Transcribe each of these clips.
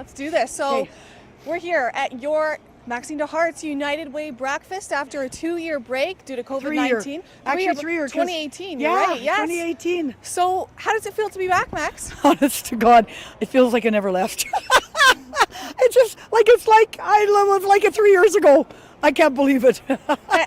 Let's do this. So Okay. we're here at your Maxine DeHart's United Way breakfast after a 2-year break due to COVID-19. Actually, 3 year. 2018, Yeah, you're right, yes. 2018. So how does it feel to be back, Max? Honest to God, it feels like I never left. It's like I was like it 3 years ago. I can't believe it.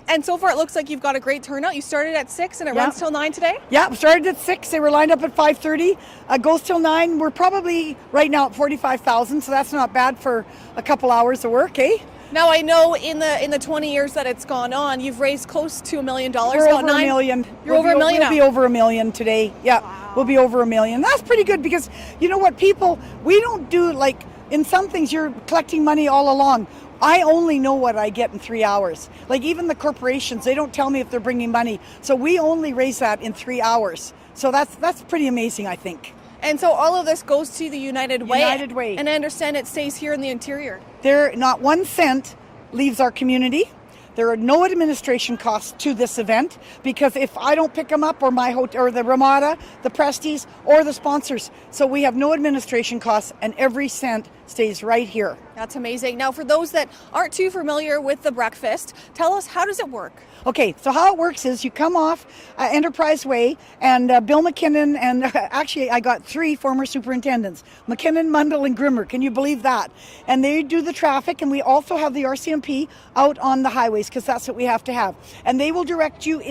And so far it looks like you've got a great turnout. You started at 6 and it Yeah. runs till 9 today? Yeah, started at 6. They were lined up at 5:30. Goes till 9. We're probably right now at 45,000, so that's not bad for a couple hours of work, eh? Now I know in the 20 years that it's gone on, you've raised close to $1 million. We're over $1 million. You're over $1 million We'll be now. over $1 million today. Yeah, we'll be over $1 million. That's pretty good because you know what, people, we don't do like in some things you're collecting money all along. I only know what I get in 3 hours. Like even the corporations, they don't tell me if they're bringing money. So we only raise that in 3 hours. So that's pretty amazing, I think. And so all of this goes to the United Way. United Way. And I understand it stays here in the interior. There, not 1 cent leaves our community. There are no administration costs to this event because if I don't pick them up or my hotel or the Ramada, the Prestige or the sponsors, so we have no administration costs and every cent stays right here. That's amazing. Now, for those that aren't too familiar with the breakfast, tell us, how does it work? Okay, so how it works is you come off Enterprise Way and Bill McKinnon and actually I got 3 former superintendents, McKinnon, Mundell and Grimmer. Can you believe that? And they do the traffic and we also have the RCMP out on the highways because that's what we have to have. And they will direct you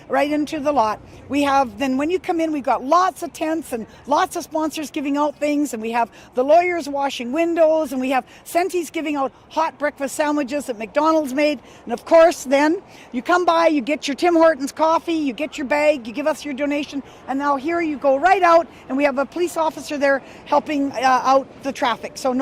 right into the lot. We have, then when you come in, we've got lots of tents and lots of sponsors giving out things and we have the lawyers washing windows and we have Sentis giving out hot breakfast sandwiches that McDonald's made. And of course then, you come by, you get your Tim Hortons coffee, you get your bag, you give us your donation, and now here you go right out, and we have a police officer there helping out the traffic. So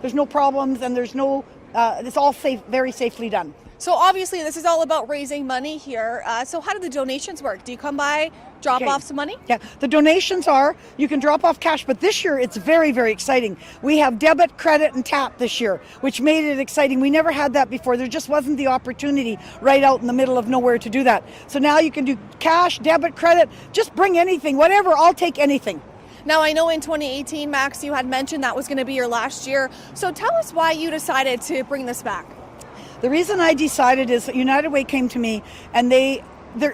there's no problems, and there's no, it's all safe, very safely done. So obviously this is all about raising money here. So how do the donations work? Do you come by, drop off some money? Yeah, the donations are, you can drop off cash, but this year it's very, very exciting. We have debit, credit, and tap this year, which made it exciting. We never had that before. There just wasn't the opportunity right out in the middle of nowhere to do that. So now you can do cash, debit, credit, just bring anything, whatever, I'll take anything. Now, I know in 2018, Max, you had mentioned that was going to be your last year. So tell us why you decided to bring this back. The reason I decided is that United Way came to me and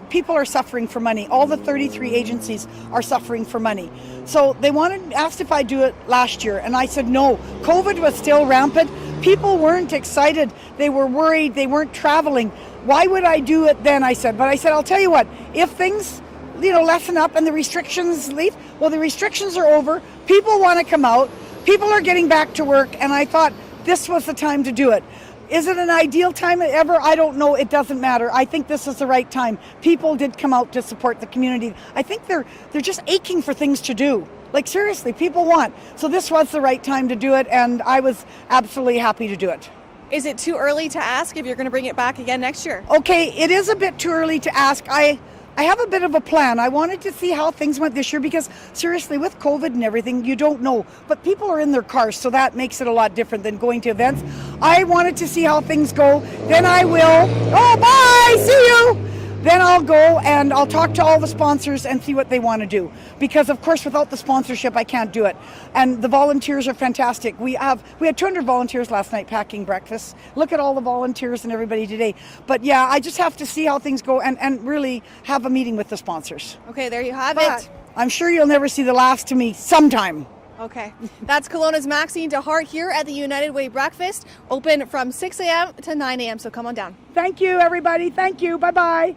people are suffering for money. All the 33 agencies are suffering for money. So they asked if I'd do it last year and I said no. COVID was still rampant. People weren't excited. They were worried. They weren't traveling. Why would I do it then? I said, I'll tell you what, if things lessen up and the restrictions leave, well, the restrictions are over. People want to come out. People are getting back to work and I thought this was the time to do it. Is it an ideal time ever? I don't know. It doesn't matter. I think this is the right time. People did come out to support the community. I think they're just aching for things to do. Like seriously, people want. So this was the right time to do it and I was absolutely happy to do it. Is it too early to ask if you're going to bring it back again next year? Okay, it is a bit too early to ask. I have a bit of a plan. I wanted to see how things went this year because seriously, with COVID and everything, you don't know. But people are in their cars, so that makes it a lot different than going to events. I wanted to see how things go. Then I will, bye, see you. Then I'll go and I'll talk to all the sponsors and see what they want to do. Because of course, without the sponsorship, I can't do it. And the volunteers are fantastic. We had 200 volunteers last night packing breakfast. Look at all the volunteers and everybody today. But yeah, I just have to see how things go and really have a meeting with the sponsors. Okay, there you have But it. I'm sure you'll never see the last of me sometime. Okay, that's Kelowna's Maxine DeHart here at the United Way breakfast, open from 6 a.m. to 9 a.m. So come on down. Thank you, everybody. Thank you. Bye-bye.